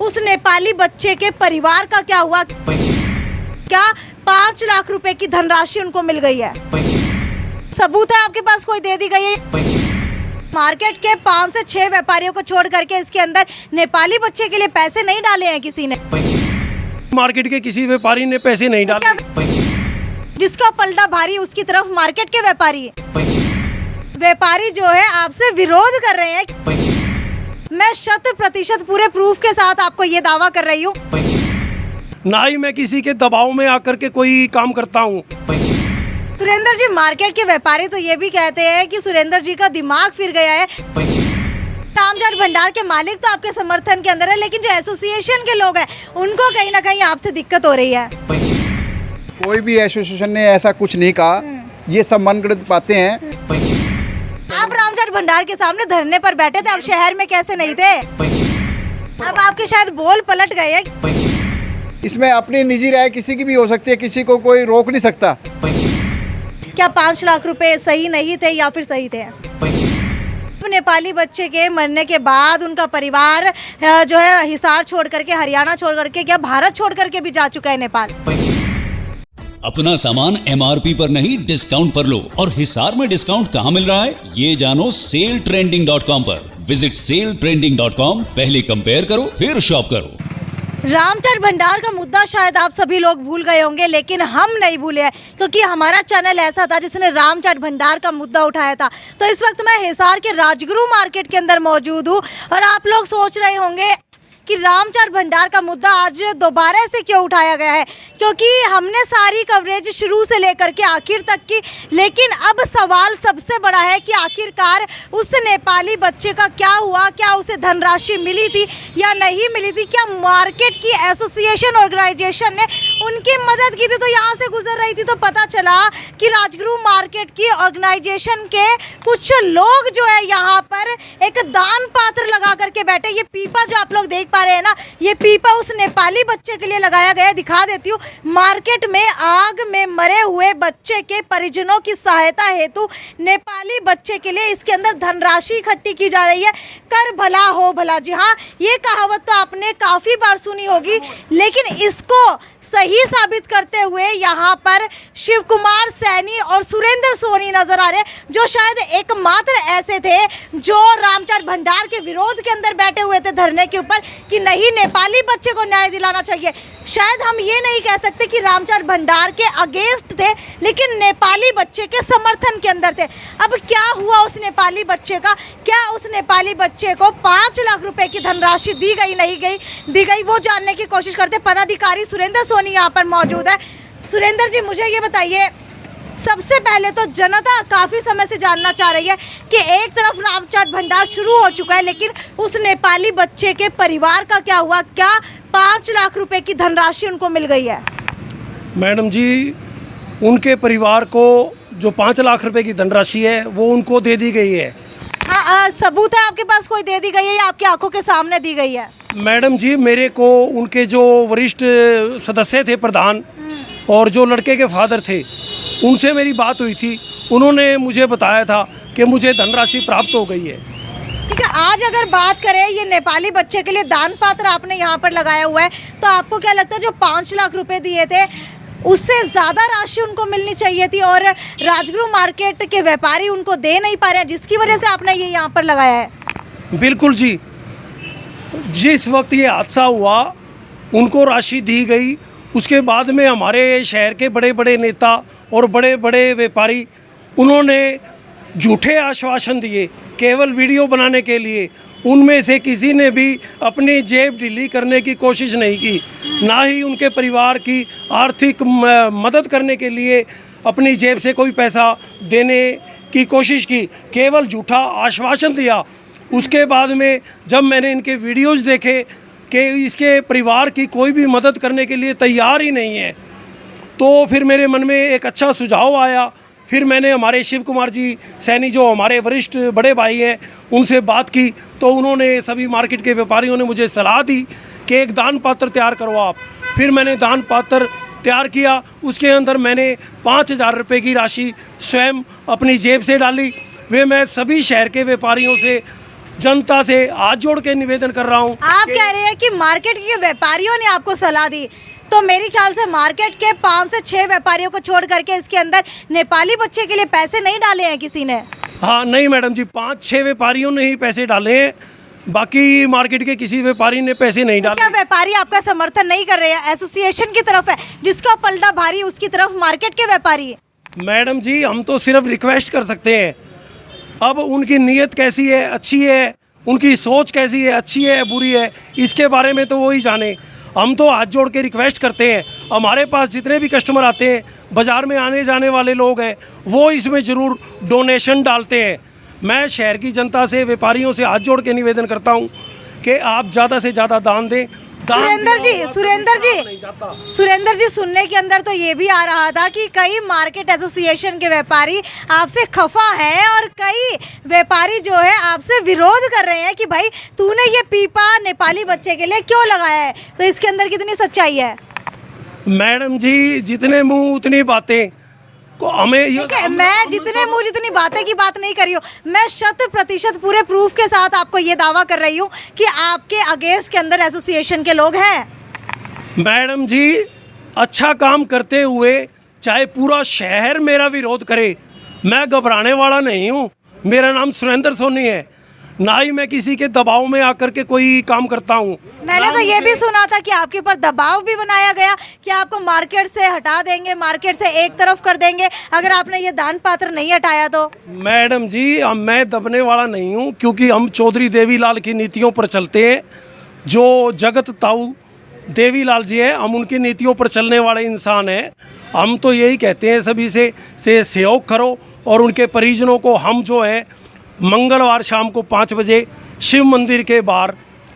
उस नेपाली बच्चे के परिवार का क्या हुआ? क्या 5 लाख रुपए की धनराशि उनको मिल गई है? सबूत है आपके पास, कोई दे दी गई है? मार्केट के 5 से 6 व्यापारियों को छोड़ करके इसके अंदर नेपाली बच्चे के लिए पैसे नहीं डाले हैं किसी ने? मार्केट के किसी व्यापारी ने पैसे नहीं डाले। जिसका पलड़ा भारी उसकी तरफ मार्केट के व्यापारी जो है आपसे विरोध कर रहे हैं। मैं 100% पूरे प्रूफ के साथ आपको ये दावा कर रही हूँ। ना ही मैं किसी के दबाव में आकर के कोई काम करता हूँ। सुरेंद्र जी, मार्केट के व्यापारी तो ये भी कहते हैं कि सुरेंद्र जी का दिमाग फिर गया है। रामजाट भंडार के मालिक तो आपके समर्थन के अंदर है, लेकिन जो एसोसिएशन के लोग हैं उनको कहीं ना कहीं आपसे दिक्कत हो रही है। कोई भी एसोसिएशन ने ऐसा कुछ नहीं कहा, ये सब मनगढ़ंत बातें हैं। आप रामजाट भंडार के सामने धरने पर बैठे थे, आप शहर में कैसे नहीं थे? अब आपके शायद बोल पलट गए हैं। इसमें अपनी निजी राय किसी की भी हो सकती है, किसी को कोई रोक नहीं सकता। क्या 5 लाख रुपए सही नहीं थे या फिर सही थे? नेपाली बच्चे के मरने के बाद उनका परिवार जो है हिसार छोड़ करके, हरियाणा छोड़ करके, क्या भारत छोड़ करके भी जा चुका है नेपाल। अपना सामान MRP पर नहीं डिस्काउंट पर लो। और हिसार में डिस्काउंट कहाँ मिल रहा है ये जानो SaleTrending.com पर। विजिट SaleTrending.com, पहले कंपेयर करो फिर शॉप करो। रामजाट भंडार का मुद्दा शायद आप सभी लोग भूल गए होंगे, लेकिन हम नहीं भूले हैं, क्योंकि हमारा चैनल ऐसा था जिसने रामजाट भंडार का मुद्दा उठाया था। तो इस वक्त मैं हिसार के राजगुरु मार्केट के अंदर मौजूद हूँ और आप लोग सोच रहे होंगे कि रामजाट भंडार का मुद्दा आज दोबारा से क्यों उठाया गया है, क्योंकि हमने सारी कवरेज शुरू से लेकर के आखिर तक की। लेकिन अब सवाल सबसे बड़ा है कि आखिरकार उस नेपाली बच्चे का क्या हुआ? क्या उसे धनराशि मिली थी या नहीं मिली थी? क्या मार्केट की एसोसिएशन ऑर्गेनाइजेशन ने उनकी मदद की थी? तो यहाँ से गुजर रही थी तो पता चला कि राजगुरु मार्केट की ऑर्गेनाइजेशन के कुछ लोग जो है यहाँ पर एक दान पात्र लगा करके बैठे। ये पीपा जो आप लोग देख पा रहे हैं ना, ये पीपा उस नेपाली बच्चे के लिए लगाया गया है। दिखा देती हूँ। मार्केट में आग में मरे हुए बच्चे के परिजनों की सहायता हेतु नेपाली बच्चे के लिए इसके अंदर धनराशि इकट्ठी की जा रही है। कर भला हो भला। जी हाँ, ये कहावत तो आपने काफी बार सुनी होगी, लेकिन इसको सही साबित करते हुए यहाँ पर शिव कुमार सैनी और सुरेंद्र सोनी नजर आ रहे हैं, जो शायद एकमात्र ऐसे थे जो रामजाट भंडार के विरोध के अंदर बैठे हुए थे धरने के ऊपर कि नहीं, नेपाली बच्चे को न्याय दिलाना चाहिए। शायद हम ये नहीं कह सकते कि रामजाट भंडार के अगेंस्ट थे, लेकिन नेपाली बच्चे के समर्थन के अंदर थे। अब क्या हुआ उस नेपाली बच्चे का? क्या उस नेपाली बच्चे को 5 लाख रुपए की धनराशि दी गई, नहीं दी गई, वो जानने की कोशिश करते। पदाधिकारी सुरेंद्र सोनी यहाँ पर मौजूद है। सुरेंद्र जी, मुझे ये बताइए, सबसे पहले तो जनता काफ़ी समय से जानना चाह रही है कि एक तरफ रामजाट भंडार शुरू हो चुका है, लेकिन उस नेपाली बच्चे के परिवार का क्या हुआ? क्या 5 लाख रुपए की धनराशि उनको मिल गई है? मैडम जी, उनके परिवार को जो 5 लाख रुपए की धनराशि है वो उनको दे दी गई है। हाँ, सबूत है आपके पास, कोई दे दी गई है या आपकी आंखों के सामने दी गई है? मैडम जी, मेरे को उनके जो वरिष्ठ सदस्य थे, प्रधान, और जो लड़के के फादर थे, उनसे मेरी बात हुई थी। उन्होंने मुझे बताया था कि मुझे धनराशि प्राप्त हो गई है। ठीक है, आज अगर बात करें ये नेपाली बच्चे के लिए दान पात्र आपने यहाँ पर लगाया हुआ है, तो आपको क्या लगता है जो 5 लाख रुपए दिए थे उससे ज़्यादा राशि उनको मिलनी चाहिए थी और राजगुरु मार्केट के व्यापारी उनको दे नहीं पा रहे हैं, जिसकी वजह से आपने ये यहाँ पर लगाया है? बिल्कुल जी, जिस वक्त ये हादसा हुआ उनको राशि दी गई, उसके बाद में हमारे शहर के बड़े बड़े नेता और बड़े बड़े व्यापारी उन्होंने झूठे आश्वासन दिए केवल वीडियो बनाने के लिए। उनमें से किसी ने भी अपनी जेब ढीली करने की कोशिश नहीं की, ना ही उनके परिवार की आर्थिक मदद करने के लिए अपनी जेब से कोई पैसा देने की कोशिश की, केवल झूठा आश्वासन दिया। उसके बाद में जब मैंने इनके वीडियोज़ देखे कि इसके परिवार की कोई भी मदद करने के लिए तैयार ही नहीं है, तो फिर मेरे मन में एक अच्छा सुझाव आया। फिर मैंने हमारे शिव कुमार जी सैनी, जो हमारे वरिष्ठ बड़े भाई हैं, उनसे बात की, तो उन्होंने सभी मार्केट के व्यापारियों ने मुझे सलाह दी कि एक दान पात्र तैयार करो आप। फिर मैंने दान पात्र तैयार किया, उसके अंदर मैंने 5,000 रुपये की राशि स्वयं अपनी जेब से डाली। वे मैं सभी शहर के व्यापारियों से जनता से हाथ जोड़ के निवेदन कर रहा हूँ। आप कह रहे हैं कि मार्केट के व्यापारियों ने आपको सलाह दी, तो मेरे ख्याल से मार्केट के 5 से 6 व्यापारियों को छोड़ करके इसके अंदर नेपाली बच्चे के लिए पैसे नहीं डाले हैं किसी ने। हाँ नहीं मैडम जी, 5-6 व्यापारियों ने ही पैसे डाले हैं, बाकी मार्केट के किसी व्यापारी ने पैसे नहीं डाले। क्या व्यापारी आपका समर्थन नहीं कर रहे हैं? एसोसिएशन की तरफ है, जिसका पलड़ा भारी उसकी तरफ मार्केट के व्यापारी। मैडम जी हम तो सिर्फ रिक्वेस्ट कर सकते हैं, अब उनकी नीयत कैसी है, अच्छी है, उनकी सोच कैसी है, अच्छी है बुरी है, इसके बारे में तो वो ही जाने। हम तो हाथ जोड़ के रिक्वेस्ट करते हैं, हमारे पास जितने भी कस्टमर आते हैं, बाज़ार में आने जाने वाले लोग हैं, वो इसमें ज़रूर डोनेशन डालते हैं। मैं शहर की जनता से, व्यापारियों से हाथ जोड़ के निवेदन करता हूँ कि आप ज़्यादा से ज़्यादा दान दें। सुरेंद्र जी सुनने के अंदर तो ये भी आ रहा था कि कई मार्केट एसोसिएशन के व्यापारी आपसे खफा हैं और कई व्यापारी जो है आपसे विरोध कर रहे हैं कि भाई तूने ये पीपा नेपाली बच्चे के लिए क्यों लगाया है, तो इसके अंदर कितनी सच्चाई है? मैडम जी जितने मुंह उतनी बातें को हमें ठीक है, मैं जितने मुंह जितनी बातें की बात नहीं कर रही हूँ, मैं 100% पूरे प्रूफ के साथ आपको ये दावा कर रही हूँ कि आपके अगेंस्ट के अंदर एसोसिएशन के लोग हैं। मैडम जी अच्छा काम करते हुए चाहे पूरा शहर मेरा विरोध करे, मैं घबराने वाला नहीं हूँ। मेरा नाम सुरेंद्र सोनी है, ना ही मैं किसी के दबाव में आकर के कोई काम करता हूँ। मैंने तो ये भी सुना था कि आपके ऊपर दबाव भी बनाया गया कि आपको मार्केट से हटा देंगे, मार्केट से एक तरफ कर देंगे अगर आपने ये दान पात्र नहीं हटाया तो। मैडम जी मैं दबने वाला नहीं हूँ, क्योंकि हम चौधरी देवीलाल की नीतियों पर चलते हैं। जो जगत ताऊ देवीलाल जी हैं, हम उनकी नीतियों पर चलने वाले इंसान हैं। हम तो यही कहते हैं सभी से सहयोग करो, और उनके परिजनों को हम जो है मंगलवार शाम को 5 बजे शिव मंदिर के बाहर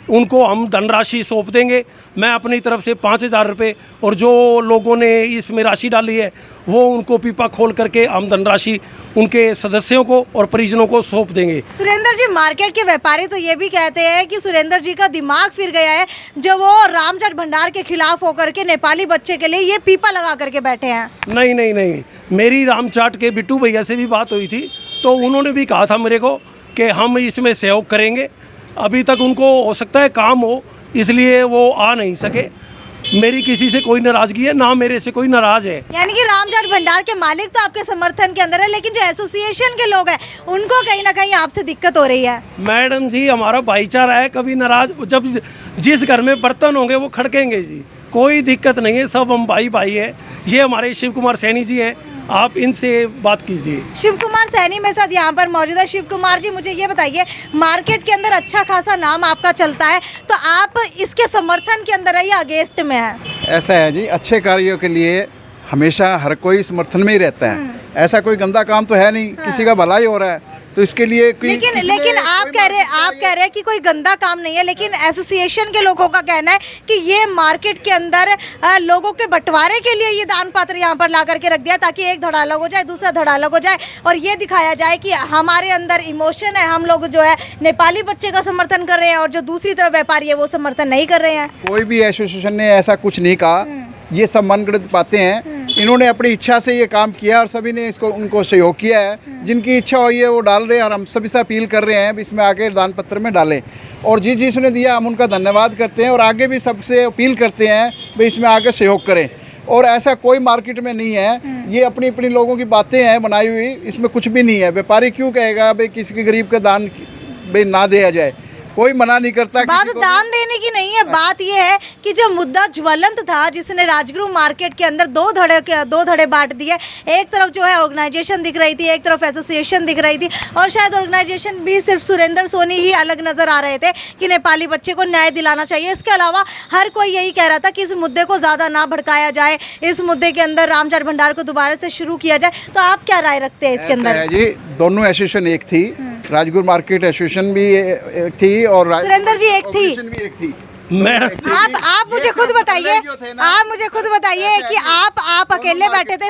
उनको हम धनराशि सौंप देंगे। मैं अपनी तरफ से 5,000 रुपये, और जो लोगों ने इसमें राशि डाली है वो उनको पीपा खोल करके हम धनराशि उनके सदस्यों को और परिजनों को सौंप देंगे। सुरेंद्र जी मार्केट के व्यापारी तो ये भी कहते हैं कि सुरेंद्र जी का दिमाग फिर गया है, जो वो रामचंद्र भंडार के खिलाफ होकर के नेपाली बच्चे के लिए ये पीपा लगा करके बैठे हैं। नहीं नहीं नहीं, मेरी रामचाट के बिट्टू भैया से भी बात हुई थी, तो उन्होंने भी कहा था मेरे को कि हम इसमें सहयोग करेंगे। अभी तक उनको हो सकता है काम हो, इसलिए वो आ नहीं सके। मेरी किसी से कोई नाराज़गी है ना, मेरे से कोई नाराज़ है। यानी कि रामचंद्र भंडार के मालिक तो आपके समर्थन के अंदर है, लेकिन जो एसोसिएशन के लोग हैं उनको कहीं ना कहीं आपसे दिक्कत हो रही है। मैडम जी हमारा भाईचारा है, कभी नाराज, जब जिस घर में बर्तन होंगे वो खड़केंगे जी, कोई दिक्कत नहीं है, सब हम भाई भाई है। ये हमारे शिव कुमार सैनी जी हैं, आप इनसे बात कीजिए। शिव कुमार सैनी मेरे साथ यहाँ पर मौजूद है। शिव कुमार जी मुझे ये बताइए, मार्केट के अंदर अच्छा खासा नाम आपका चलता है, तो आप इसके समर्थन के अंदर है या अगेंस्ट में है? ऐसा है जी, अच्छे कार्यों के लिए हमेशा हर कोई समर्थन में ही रहता है। ऐसा कोई गंदा काम तो है नहीं, किसी का भला ही हो रहा है, तो इसके लिए लेकिन आप कह रहे हैं कि कोई गंदा काम नहीं है, लेकिन एसोसिएशन के लोगों का कहना है कि ये मार्केट के अंदर लोगों के बंटवारे के लिए ये दान पात्र यहाँ पर ला करके रख दिया, ताकि एक धड़ा अलग हो जाए, दूसरा धड़ा अलग हो जाए, और ये दिखाया जाए कि हमारे अंदर इमोशन है, हम लोग जो है नेपाली बच्चे का समर्थन कर रहे हैं, और जो दूसरी तरफ व्यापारी है वो समर्थन नहीं कर रहे हैं। कोई भी एसोसिएशन ने ऐसा कुछ नहीं कहा, ये सब मनगढ़ंत बातें हैं। इन्होंने अपनी इच्छा से ये काम किया और सभी ने इसको उनको सहयोग किया है। जिनकी इच्छा हुई है वो डाल रहे हैं, और हम सभी से अपील कर रहे हैं इसमें आके दान पत्र में डालें, और जिसने दिया हम उनका धन्यवाद करते हैं, और आगे भी सबसे अपील करते हैं भाई इसमें आके सहयोग करें। और ऐसा कोई मार्केट में नहीं है, ये अपनी अपनी लोगों की बातें हैं बनाई हुई, इसमें कुछ भी नहीं है। व्यापारी क्यों कहेगा भाई किसी के गरीब का दान भाई ना दिया जाए, कोई मना नहीं करता। बात दान देने की नहीं है, बात यह है कि जो मुद्दा ज्वलंत था, जिसने राजगुरु मार्केट के अंदर दो धड़े बांट दिए। एक तरफ जो है ऑर्गेनाइजेशन दिख रही थी, एक तरफ एसोसिएशन दिख रही थी, और शायद ऑर्गेनाइजेशन भी सिर्फ सुरेंद्र सोनी ही अलग नजर आ रहे थे कि नेपाली बच्चे को न्याय दिलाना चाहिए। इसके अलावा हर कोई यही कह रहा था कि इस मुद्दे को ज़्यादा ना भड़काया जाए, इस मुद्दे के अंदर रामचंद्र भंडार को दोबारा से शुरू किया जाए। तो आप क्या राय रखते हैं इसके अंदर? जी दोनों एसोसिएशन एक थी, राजगुरु मार्केट एसोसिएशन भी एक थी और सुरेंद्र जी एक थी, भी एक थी। आप मुझे खुद बताइए, आप मुझे खुद बताइए कि आप अकेले बैठे थे,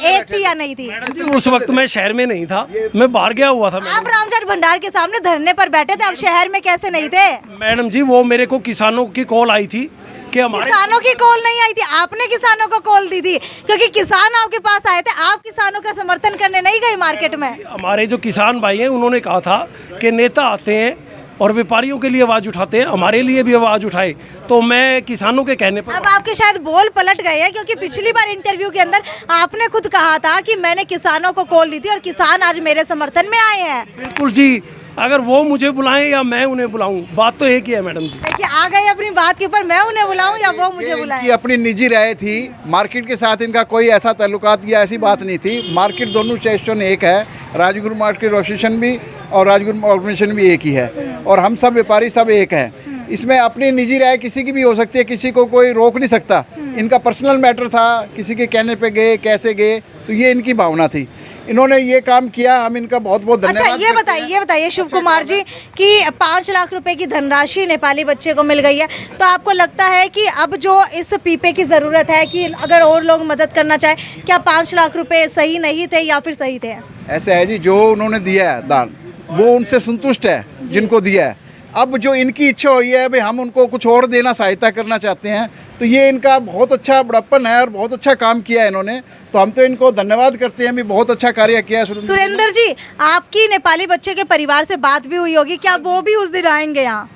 एक थी या नहीं थी? उस वक्त मैं शहर में नहीं था, मैं बाहर गया हुआ था। आप रामचंद्र भंडार के सामने धरने पर बैठे थे, आप शहर में कैसे नहीं थे? मैडम जी वो मेरे को किसानों की कॉल आई थी कि हमारे किसानों की कॉल नहीं आई थी, आपने किसानों को कॉल दी थी, क्योंकि किसान आपके पास आए थे। आप किसानों का समर्थन करने नहीं गए मार्केट में? हमारे जो किसान भाई हैं उन्होंने कहा था कि नेता आते हैं और व्यापारियों के लिए आवाज़ उठाते हैं, हमारे लिए भी आवाज़ उठाए। तो मैं किसानों के कहने पर अब आपके शायद बोल पलट गए हैं, क्योंकि पिछली बार इंटरव्यू के अंदर आपने खुद कहा था कि मैंने किसानों को कॉल दी थी और किसान आज मेरे समर्थन में आए हैं। बिल्कुल जी, अगर वो मुझे बुलाएं या मैं उन्हें बुलाऊं, बात तो एक ही है मैडम जी। कि आ गए अपनी बात के ऊपर, मैं उन्हें बुलाऊं या वो मुझे बुलाएं। ये अपनी निजी राय थी, मार्केट के साथ इनका कोई ऐसा ताल्लुकात या ऐसी बात नहीं थी। मार्केट दोनों एसोसिएशन एक है, राजगुरु मार्केट एसोसिएशन भी और राजगुरु ऑर्गेनाइजेशन भी एक ही है, और हम सब व्यापारी सब एक हैं। इसमें अपनी निजी राय किसी की भी हो सकती है, किसी को कोई रोक नहीं सकता। इनका पर्सनल मैटर था, किसी के कहने पे गए, कैसे गए, तो ये इनकी भावना थी। इन्होंने ये काम किया, हम इनका बहुत बहुत धन्यवाद। अच्छा, ये बताइए शिव कुमार जी कि 5 लाख रुपए की धनराशि नेपाली बच्चे को मिल गई है, तो आपको लगता है कि अब जो इस पीपे की ज़रूरत है कि अगर और लोग मदद करना चाहे, क्या 5 लाख रुपए सही नहीं थे या फिर सही थे? ऐसा है जी, जो उन्होंने दिया है दान वो उनसे संतुष्ट है जिनको दिया है। अब जो इनकी इच्छा हुई है भाई हम उनको कुछ और देना, सहायता करना चाहते हैं, तो ये इनका बहुत अच्छा बड़प्पन है और बहुत अच्छा काम किया है इन्होंने। तो हम तो इनको धन्यवाद करते हैं, भी बहुत अच्छा कार्य किया है। सुरेंद्र जी, आपकी नेपाली बच्चे के परिवार से बात भी हुई होगी, क्या वो भी उस दिन आएंगे यहाँ?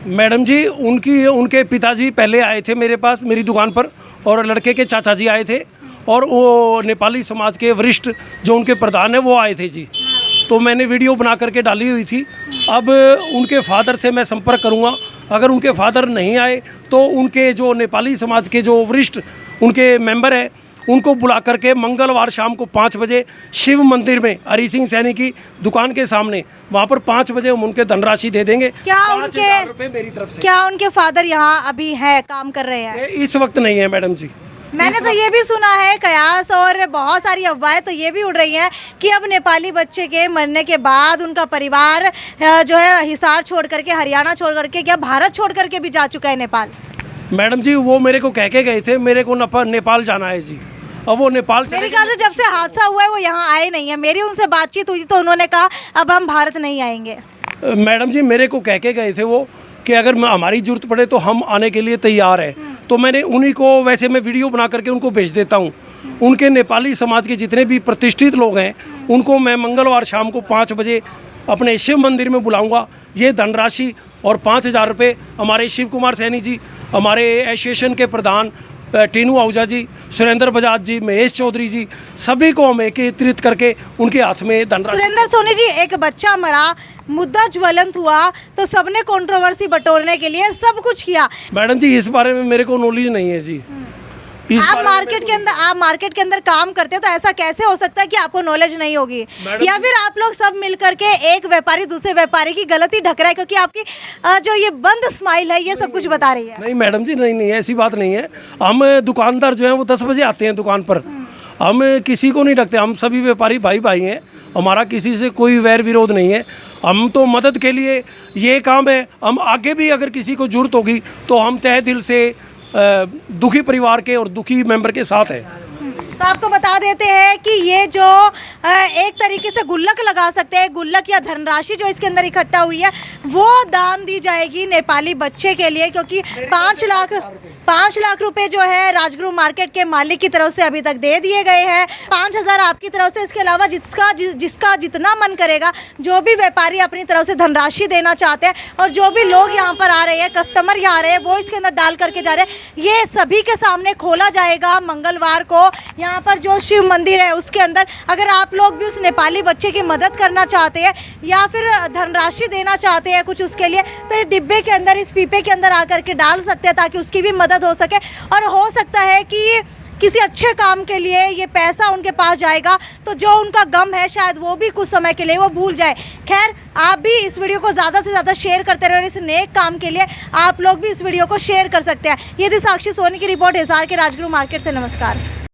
मैडम जी, उनके पिताजी पहले आए थे मेरे पास, मेरी दुकान पर, और लड़के के चाचा जी आए थे, और वो नेपाली समाज के वरिष्ठ जो उनके प्रधान है वो आए थे जी। तो मैंने वीडियो बना करके डाली हुई थी। अब उनके फादर से मैं संपर्क करूंगा, अगर उनके फादर नहीं आए तो उनके जो नेपाली समाज के जो वरिष्ठ उनके मेंबर हैं उनको बुला करके मंगलवार शाम को 5 बजे शिव मंदिर में हरी सिंह सैनी की दुकान के सामने, वहाँ पर 5 बजे हम उनके धनराशि दे देंगे। क्या 5,000 रुपये मेरी तरफ से। क्या उनके फादर यहाँ अभी है, काम कर रहे हैं? इस वक्त नहीं है मैडम जी। मैंने तो ये भी सुना है, कयास और बहुत सारी अफवाहें तो ये भी उड़ रही हैं कि अब नेपाली बच्चे के मरने के बाद उनका परिवार जो है हिसार छोड़ करके, हरियाणा छोड़ करके, क्या भारत छोड़ करके भी जा चुका है नेपाल? मैडम जी, वो मेरे को कह के गए थे मेरे को नेपाल जाना है जी। अब वो नेपाल मेरे ख्याल से जब से हादसा हुआ है वो यहाँ आए नहीं है। मेरी उनसे बातचीत हुई तो उन्होंने कहा अब हम भारत नहीं आएंगे। मैडम जी, मेरे को कह के गए थे वो कि अगर हमारी ज़रूरत पड़े तो हम आने के लिए तैयार है। तो मैंने उन्हीं को, वैसे मैं वीडियो बना करके उनको भेज देता हूँ। उनके नेपाली समाज के जितने भी प्रतिष्ठित लोग हैं उनको मैं मंगलवार शाम को 5 बजे अपने शिव मंदिर में बुलाऊंगा। ये धनराशि और 5,000 रुपये हमारे शिव कुमार सैनी जी, हमारे एसोसिएशन के प्रधान टीनू आहूजा जी, सुरेंद्र बजाज जी, महेश चौधरी जी, सभी को हम एकत्रित करके उनके हाथ में धनराशि। सुरेंद्र सोनी जी, एक बच्चा मरा, मुद्दा ज्वलंत हुआ तो सबने कंट्रोवर्सी बटोरने के लिए सब कुछ किया। मैडम जी, इस बारे में मेरे को नॉलेज नहीं है जी। आप मार्केट के अंदर काम करते हो तो ऐसा कैसे हो सकता है कि आपको नॉलेज नहीं होगी? या फिर आप लोग सब मिल करके एक व्यापारी दूसरे व्यापारी की गलती ढक रहा है, क्योंकि आपकी जो ये बंद स्माइल है ये सब कुछ बता रही है? नहीं मैडम जी, नहीं ऐसी बात नहीं है। हम दुकानदार जो हैं वो 10 बजे आते हैं दुकान पर, हम किसी को नहीं ढकते। हम सभी व्यापारी भाई भाई हैं, हमारा किसी से कोई वैर विरोध नहीं है। हम तो मदद के लिए ये काम है। हम आगे भी अगर किसी को जरूरत होगी तो हम तहे दिल से दुखी परिवार के और दुखी मेंबर के साथ है। तो आपको बता देते हैं कि ये जो एक तरीके से गुल्लक लगा सकते हैं, गुल्लक या धनराशि जो इसके अंदर इकट्ठा हुई है वो दान दी जाएगी नेपाली बच्चे के लिए, क्योंकि 5 लाख रुपए जो है राजगुरु मार्केट के मालिक की तरफ से अभी तक दे दिए गए हैं। 5,000 आपकी तरफ से, इसके अलावा जिसका जितना मन करेगा, जो भी व्यापारी अपनी तरफ से धनराशि देना चाहते हैं और जो भी लोग यहाँ पर आ रहे हैं, कस्टमर यहाँ आ रहे हैं, वो इसके अंदर डाल करके जा रहे हैं। ये सभी के सामने खोला जाएगा मंगलवार को यहाँ पर जो शिव मंदिर है उसके अंदर। अगर आप लोग भी उस नेपाली बच्चे की मदद करना चाहते हैं या फिर धनराशि देना चाहते हैं कुछ उसके लिए, तो ये डिब्बे के अंदर, इस पीपे के अंदर आकर के डाल सकते हैं ताकि उसकी भी मदद हो सके। और हो सकता है कि किसी अच्छे काम के लिए ये पैसा उनके पास जाएगा तो जो उनका गम है शायद वो भी कुछ समय के लिए वो भूल जाए। खैर, आप भी इस वीडियो को ज़्यादा से ज़्यादा शेयर करते रहे और इस नेक काम के लिए आप लोग भी इस वीडियो को शेयर कर सकते हैं। ये थी साक्षी सोनी की रिपोर्ट हिसार के राजगुरु मार्केट से। नमस्कार।